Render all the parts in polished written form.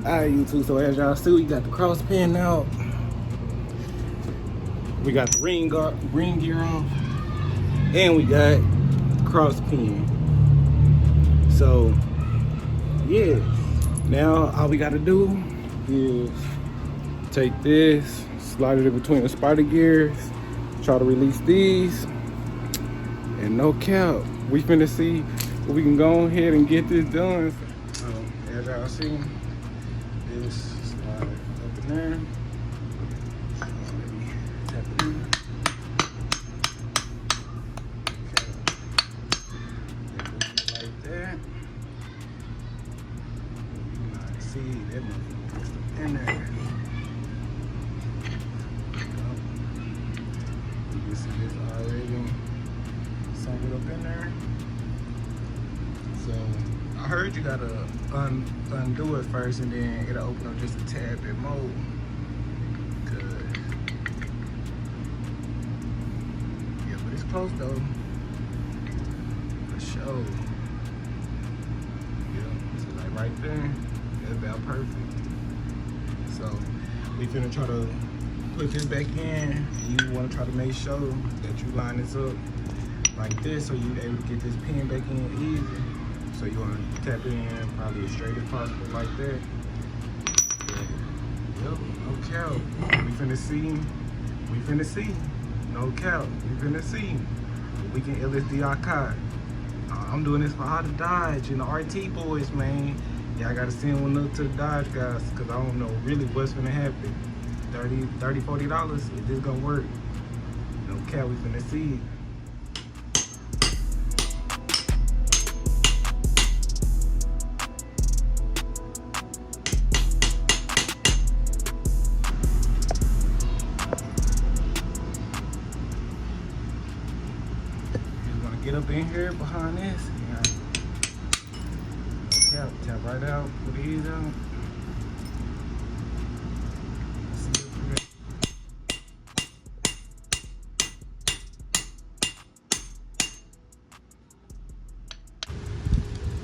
Alright, YouTube, so as y'all see, we got the cross pin out. We got the ring gear on. And we got cross pin. So, yeah. Now, all we gotta do is take this, slide it in between the spider gears, try to release these, and no cap, we finna see if we can go ahead and get this done. As y'all see, this slide up in there. Tap it in. Okay. Like that. You can see that motherfucker up in there. You can see it's already sunken up in there. So I heard you gotta undo it first, and then it'll open up just a tad bit more. Good. Yeah, but it's close though. For sure. Yeah, so like right there, that's about perfect. So we finna try to put this back in. You wanna try to make sure that you line this up like this, so you're able to get this pin back in easy. So you want to tap it in probably as straight as possible like that. Yeah. Yep, no cap. We finna see. No cap, we finna see. We can LSD our car. I'm doing this for all the Dodge and the RT boys, man. Yeah, I gotta send one up to the Dodge guys, cause I don't know really what's gonna happen. $30, $40, is this gonna work? No cap, we finna see. Get up in here behind this. Yeah. Tap right out. Put these out.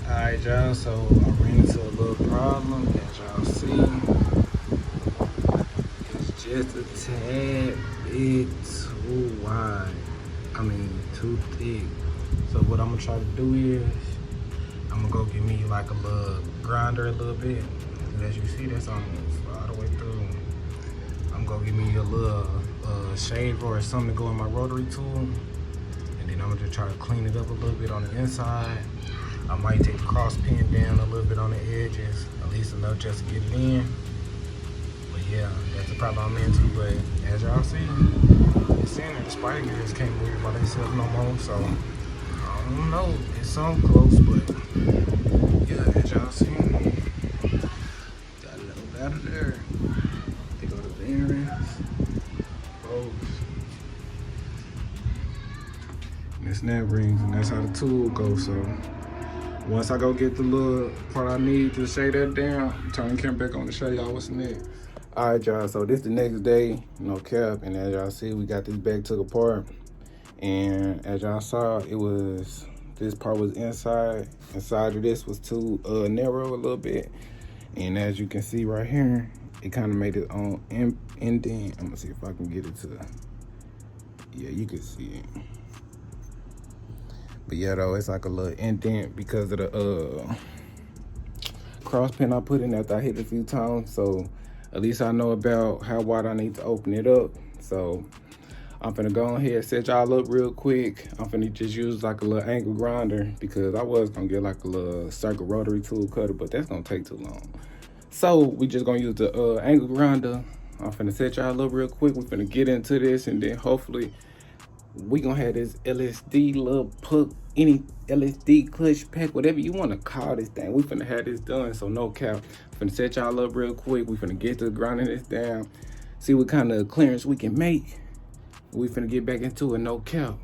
Alright, y'all. So I ran into a little problem. As y'all see, it's just a tad bit too wide. I mean, too thick. So what I'm gonna try to do is, I'm gonna go get me like a little grinder a little bit. As you see, that's almost all the way through. I'm gonna get me a little shaver or something to go in my rotary tool. And then I'm gonna just try to clean it up a little bit on the inside. I might take the cross pin down a little bit on the edges, at least enough just to get it in. But yeah, that's the problem I'm into. But as y'all see, it's in there. The spider gears can't move by themselves no more, so I don't know, it's so close, but yeah, as y'all see, got a little out of there. They go to the bearings, both, and the snap rings, and that's how the tool goes. So once I go get the little part I need to shade that down, turn the camera back on to show y'all what's next. All right, y'all, so this the next day, no cap, and as y'all see, we got this back took apart. And as y'all saw, this part was inside of this was too narrow a little bit. And as you can see right here, it kind of made its own indent. I'm gonna see if I can get it to, yeah, you can see it. But yeah, though, it's like a little indent because of the cross pin I put in after I hit it a few times. So at least I know about how wide I need to open it up. So I'm finna go ahead and set y'all up real quick. I'm finna just use like a little angle grinder because I was gonna get like a little circle rotary tool cutter, but that's gonna take too long. So we just gonna use the angle grinder. I'm finna set y'all up real quick. We finna get into this, and then hopefully we gonna have this LSD little puck, any LSD clutch pack, whatever you wanna call this thing. We finna have this done, so no cap. Finna set y'all up real quick. We finna get to grinding this down, see what kind of clearance we can make. We finna get back into it, no cap.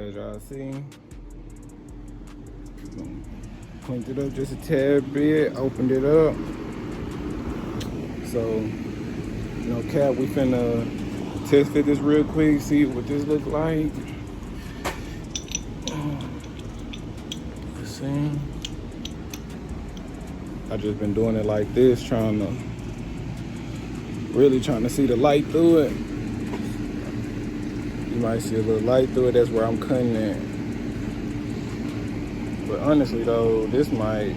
as y'all see. Cleaned it up just a tad bit, opened it up. So, no cap, we finna test fit this real quick, see what this look like. Let's see. I just been doing it like this, really trying to see the light through it. You might see a little light through it, that's where I'm cutting it. But honestly though, this might,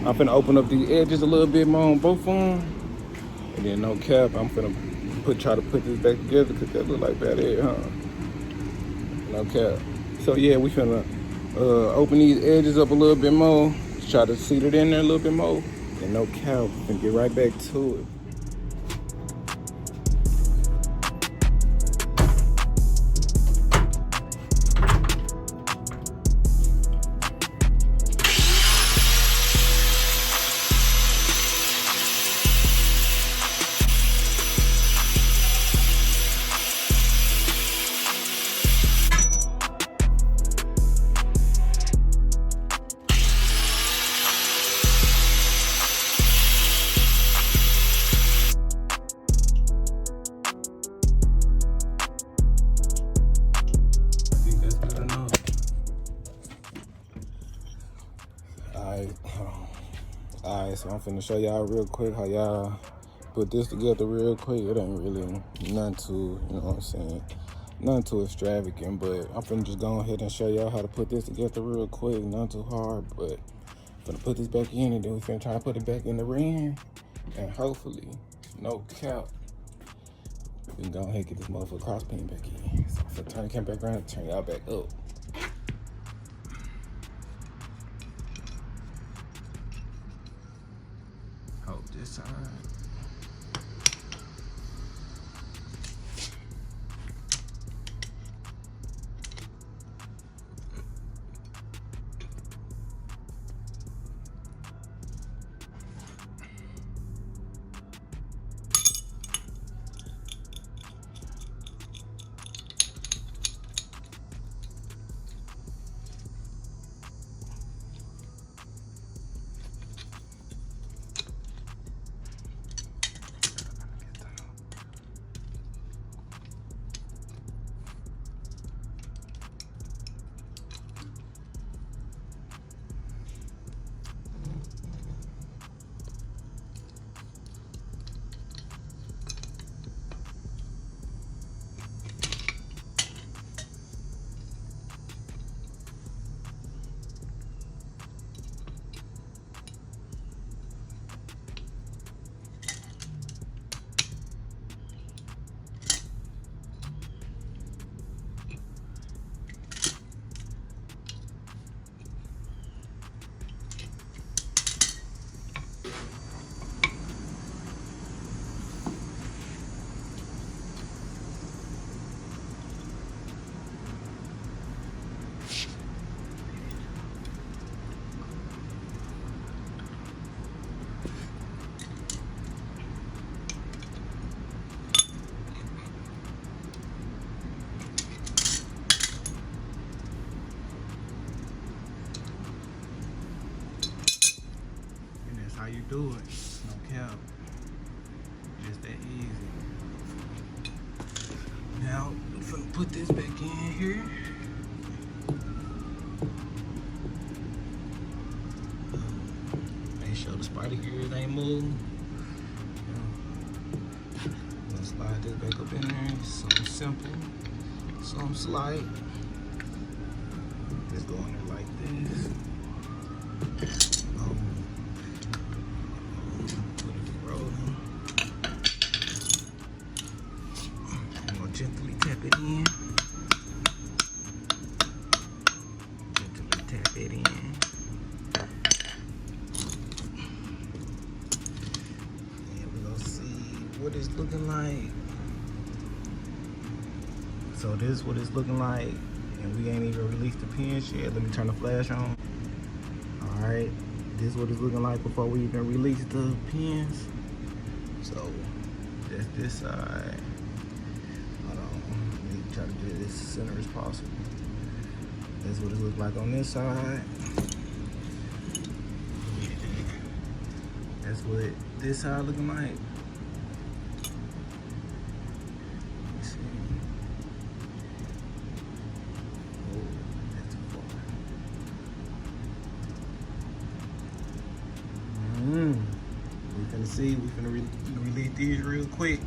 I'm finna open up the edges a little bit more on both of them. And then no cap, I'm finna try to put this back together because that look like bad air, huh? No cap. So yeah, we finna open these edges up a little bit more. Try to seat it in there a little bit more. And no cap, and get right back to it. Alright, so I'm finna show y'all real quick how y'all put this together real quick. It ain't really nothing too, you know what I'm saying, nothing too extravagant, but I'm finna just go ahead and show y'all how to put this together real quick. Not too hard, but I'm finna put this back in and then we finna try to put it back in the ring, and hopefully, no cap, we can go ahead and get this motherfucker cross pin back in. So I'm finna turn the camera back around and turn y'all back up. Hope this time. How you do it, no cap, just that easy. Now, I'm gonna put this back in here. Make sure the spider gears ain't moved. Gonna slide this back up in there, something simple, something slight. Just go in there like this. Gently tap it in. Gently tap it in. And we're gonna see what it's looking like. So this is what it's looking like. And we ain't even released the pins yet. Let me turn the flash on. Alright. This is what it's looking like before we even release the pins. So that's this side. Try to get it as center as possible. That's what it looks like on this side. That's what this side looking like. Let's see. Oh, that's too far. We finna see. We finna release these real quick,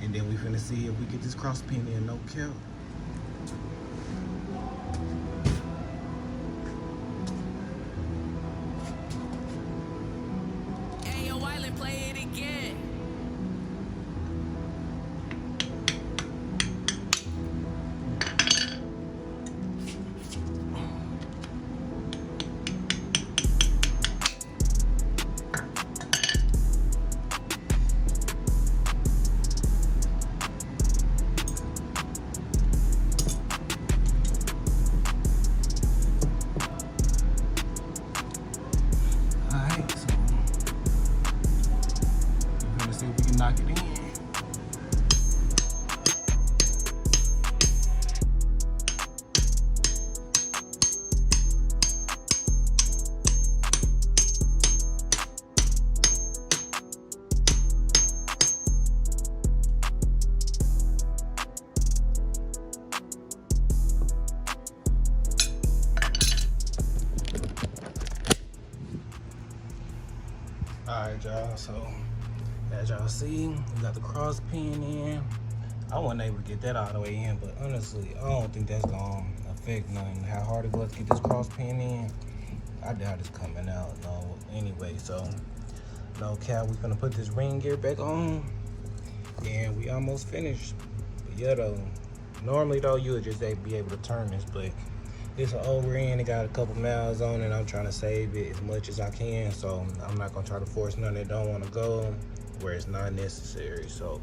and then we finna see if we get this cross pin in. No cap. Play it again. Knock it in. Alright, y'all, so as y'all see, we got the cross pin in. I wasn't able to get that all the way in, but honestly, I don't think that's gonna affect nothing. How hard it was to get this cross pin in, I doubt it's coming out. No, anyway, so no cap, we gonna put this ring gear back on, and we almost finished. But yeah, though, normally though you would just be able to turn this, but it's an old ring. It got a couple miles on it. I'm trying to save it as much as I can, so I'm not gonna try to force none that don't want to go where it's not necessary. So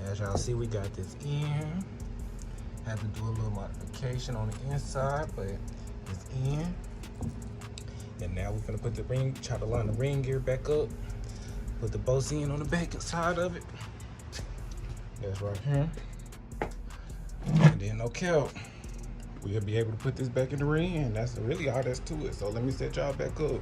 as y'all see, we got this in. Had to do a little modification on the inside, but it's in. And now we're gonna put the ring, try to line the ring gear back up, put the bolts in on the back side of it. That's right here. And then no cap, we'll be able to put this back in the ring, and that's really all that's to it. So let me set y'all back up.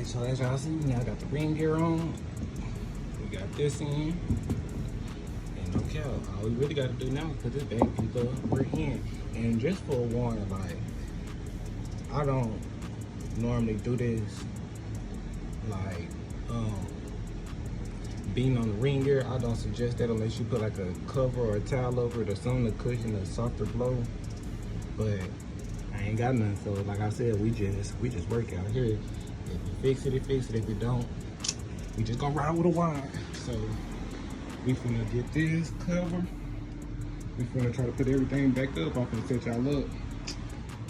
So as y'all see, now I got the ring gear on. We got this in. And no cap, all we really got to do now is put this back because we're in. And just for a warning, like, I don't normally do this, like, being on the ring gear. I don't suggest that unless you put like a cover or a towel over it or something to cushion a softer blow. But I ain't got nothing, so like I said, we just work out here. If you fix it, fix it. If you don't, we just gonna ride with a wire. So we finna get this cover. We finna try to put everything back up. I'm finna set y'all up.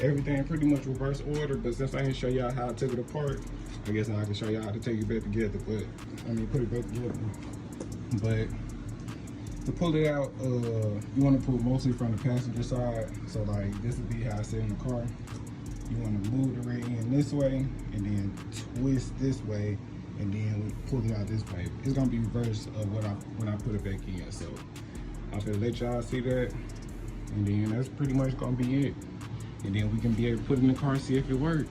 Everything pretty much reverse order, but since I didn't show y'all how I took it apart, I guess now I can show y'all how to take it back together. But I mean, put it back together. But to pull it out, you want to pull mostly from the passenger side. So like this would be how I sit in the car. You want to move the ring in this way and then twist this way and then pull it out this way. It's gonna be reverse of when I put it back in. So I'm gonna let y'all see that, and then that's pretty much gonna be it. And then we can be able to put it in the car and see if it works.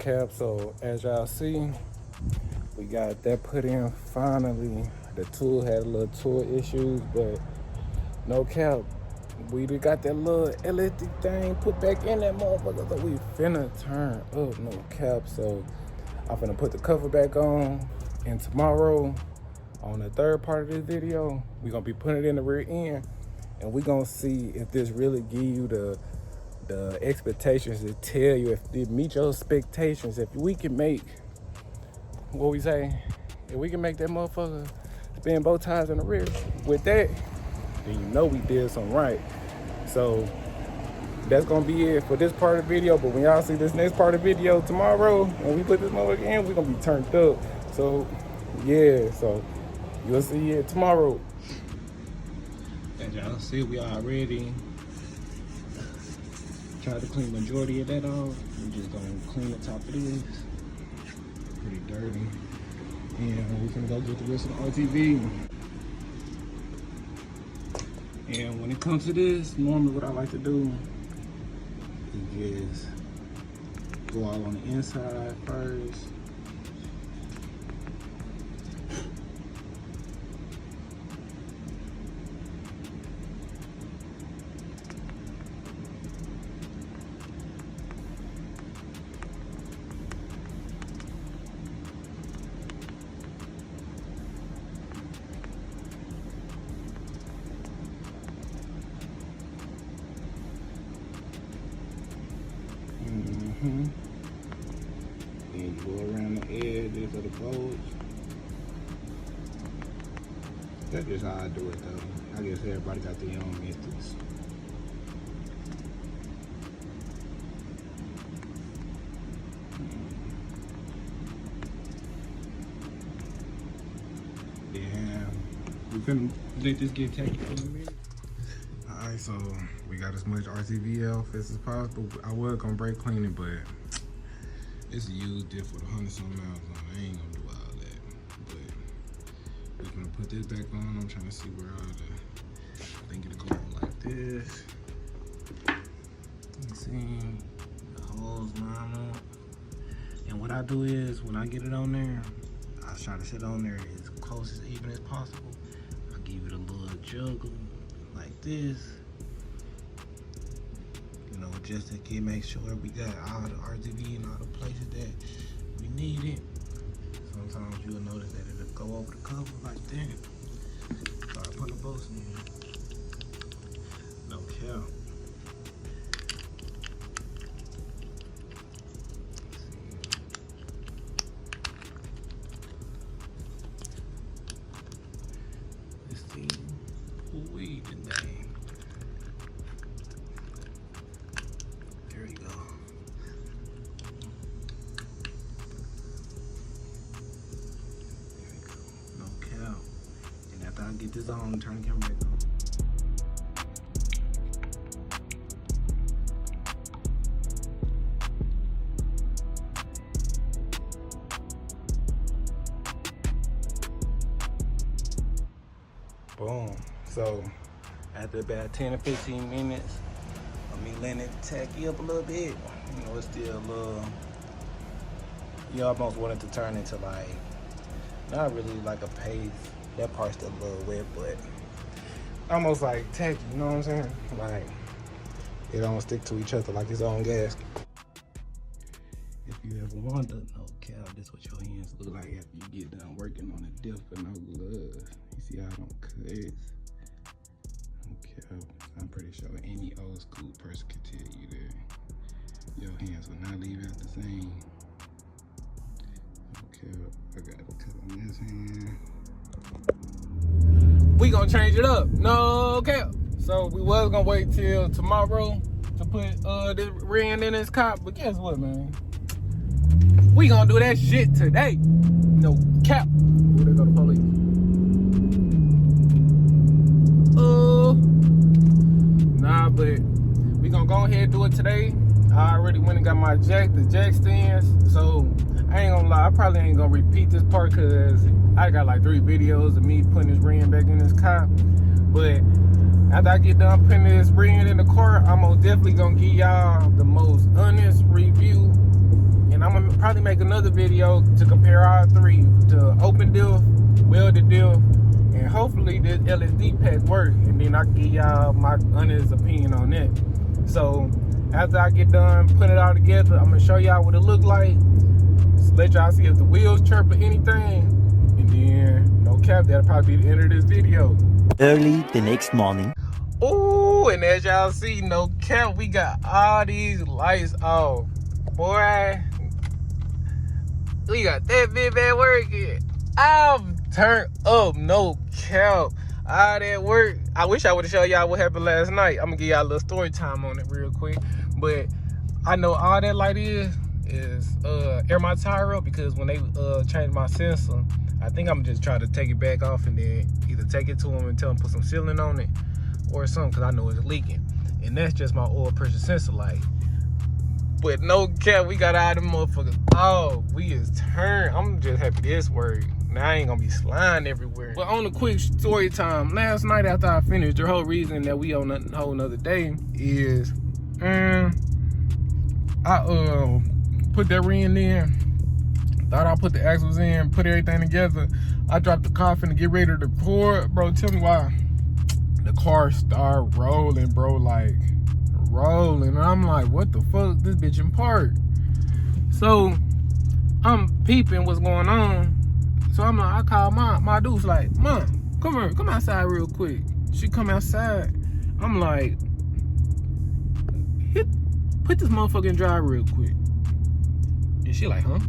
cap. So as y'all see, we got that put in finally. The tool had a little tool issues, but no cap. We got that little LSD thing put back in that motherfucker, so we finna turn up, no cap. So I'm finna put the cover back on, and tomorrow, on the third part of this video, we gonna be putting it in the rear end, and we gonna see if this really give you the expectations to tell you if it meet your expectations. If we can make, what we say, if we can make that motherfucker spin both tires in the rear with that, then you know we did something right. So that's gonna be it for this part of the video. But when y'all see this next part of the video tomorrow, when we put this motherfucker in, we're gonna be turned up. So yeah, so you'll see it tomorrow. As y'all see, we already tried to clean majority of that off. We're just gonna clean the top of this. Pretty dirty. And we're gonna go get the rest of the RTV. And when it comes to this, normally what I like to do is just go all on the inside first. Then you go around the edges of the bolts. That's just how I do it though. I guess everybody got their own methods. Yeah, we finna let this get taken for a minute. Alright, so we got as much RTV off as possible. I was gonna brake clean it, but it's a used diff with 100-something miles on it. I ain't gonna do all that. But we're gonna put this back on. I'm trying to see where all the, I think it'll go on like this. You see the holes line up. And what I do is, when I get it on there, I try to sit on there as close as even as possible. I give it a little juggle like this, you know, just to make sure we got all the RTV in all the places that we need it. Sometimes you'll notice that it'll go over the cover like that. Start putting the bolts in. No cap. Let's see. Weed today. There we go. There we go. No cap. And after I get this on, turn the camera back on. Boom. So after about 10 or 15 minutes of me letting it tacky up a little bit, you know, it's still a little, you almost want it to turn into like, not really like a paste. That part's still a little wet, but almost like tacky, you know what I'm saying? Like, it don't stick to each other like its own gasket. If you ever wonder, no cap, this is what your hands look like after you get done working on a diff with no gloves. You see how I don't cut? Okay, I'm pretty sure any old school person could tell you that your hands will not leave out the same. Okay, I got a cut on this hand. We gonna change it up, no cap. So we was gonna wait till tomorrow to put this ring in this cop, but guess what, man? We gonna do that shit today. No cap. Where they go to police? Nah, but we gonna go ahead and do it today. I already went and got my the jack stands. So I ain't gonna lie, I probably ain't gonna repeat this part because I got like 3 videos of me putting this ring back in this car. But after I get done putting this ring in the car, I'm most definitely gonna give y'all the most honest review. And and I'm gonna probably make another video to compare all three, to open diff, welded diff, and hopefully this LSD pack work, and then I can give y'all my honest opinion on that. So after I get done putting it all together, I'm gonna show y'all what it look like, so let y'all see if the wheels chirp or anything, and then no cap, that'll probably be the end of this video. Early the next morning. Ooh, and as y'all see, no cap, we got all these lights off. Boy, we got that big bad working. I'm turned up, no cap. All that work. I wish I would have showed y'all what happened last night. I'm gonna give y'all a little story time on it real quick. But I know all that light is air my tire up, because when they changed my sensor, I think I'm just trying to take it back off and then either take it to them and tell them put some sealing on it or something, because I know it's leaking. And that's just my oil pressure sensor light. But no cap, we got all them motherfuckers. Oh, we is turned. I'm just happy this worked. Now I ain't gonna be sliding everywhere. But on a quick story time, last night after I finished, the whole reason that we on a whole nother day is I put that ring in. Thought I put the axles in, put everything together. I dropped the car finna get ready to record. Bro, tell me why the car started rolling, bro, like rolling. And I'm like, what the fuck? This bitch in park. So I'm peeping what's going on. So I'm like, I call my dude's like, Mom, come here, come outside real quick. She come outside. I'm like, put this motherfucker in drive real quick. And she like, huh?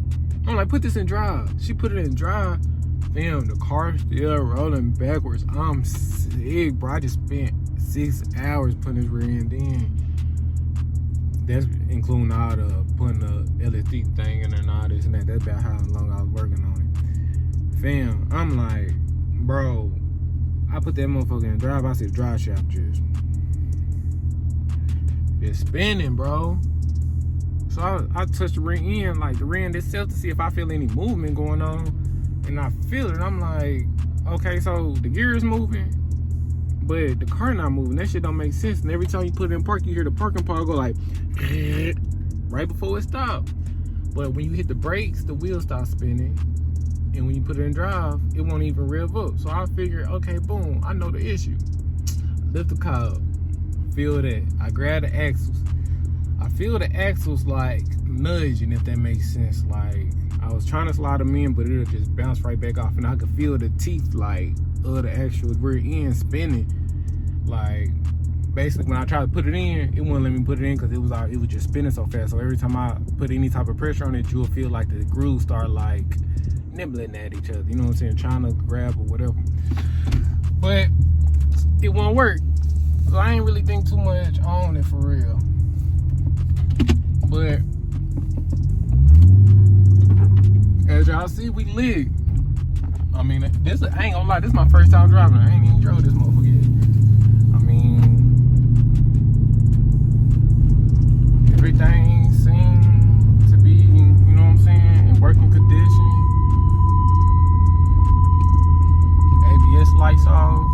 I'm like, put this in drive. She put it in drive. Damn, the car still rolling backwards. I'm sick, bro. I just spent 6 hours putting this rear end in. That's including all the putting the LSD thing in there and all this and that. That's about how long I was working on it. Fam, I'm like, bro, I put that motherfucker in drive. I see the drive shaft just spinning, bro. So I touched the ring in, like the ring itself, to see if I feel any movement going on. And I feel it. I'm like, okay, so the gear is moving, but the car not moving. That shit don't make sense. And every time you put it in park, you hear the parking part go like, right before it stops. But when you hit the brakes, the wheels start spinning. And when you put it in drive, it won't even rev up. So I figured, okay, boom, I know the issue. Lift the car up, feel that. I grab the axles. I feel the axles like nudging, if that makes sense. Like I was trying to slide them in, but it'll just bounce right back off. And I could feel the teeth, like, of the actual rear end spinning. Like, basically when I tried to put it in, it wouldn't let me put it in because it was just spinning so fast. So every time I put any type of pressure on it, you'll feel like the grooves start like nibbling at each other, you know what I'm saying, trying to grab or whatever. But it won't work. So I ain't really think too much on it for real. But as y'all see, we lit. I mean, I ain't gonna lie, this is my first time driving. I ain't even drove this motherfucker yet. I mean, everything seemed to be, you know what I'm saying, in working condition. ABS lights off.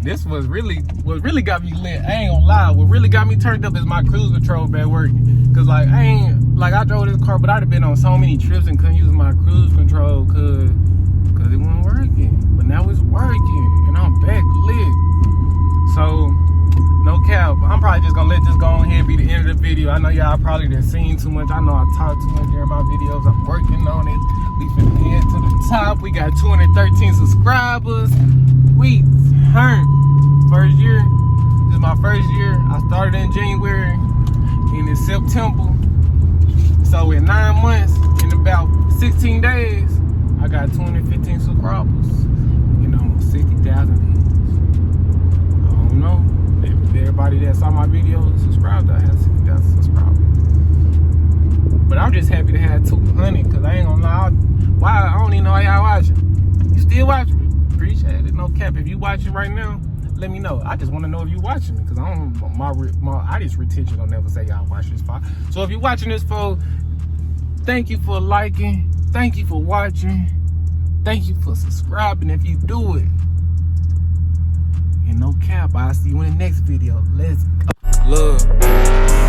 This what really got me lit. I ain't gonna lie. What really got me turned up is my cruise control back working. Cause like I drove this car, but I'd have been on so many trips and couldn't use my cruise control cause it wasn't working. But now it's working and I'm back lit. So no cap. I'm probably just gonna let this go on here and be the end of the video. I know y'all probably done seen too much. I know I talk too much during my videos. I'm working on it. We finna head to the top. We got 213 subscribers. We turned. First year. This is my first year. I started in January and it's September. So in 9 months, in about 16 days, I got 215 subscribers and almost 60,000 views. I don't know if everybody that saw my video subscribed. I had 60,000 subscribers. But I'm just happy to have 200 because I ain't gonna lie. Why? I don't even know how y'all watching. You still watching? Appreciate it. No cap. If you watching right now, let me know. I just want to know if you watching me because I don't. My audience retention don't never say y'all watch this far. So if you watching this, folks, thank you for liking. Thank you for watching. Thank you for subscribing if you do it. And no cap. I'll see you in the next video. Let's go. Love.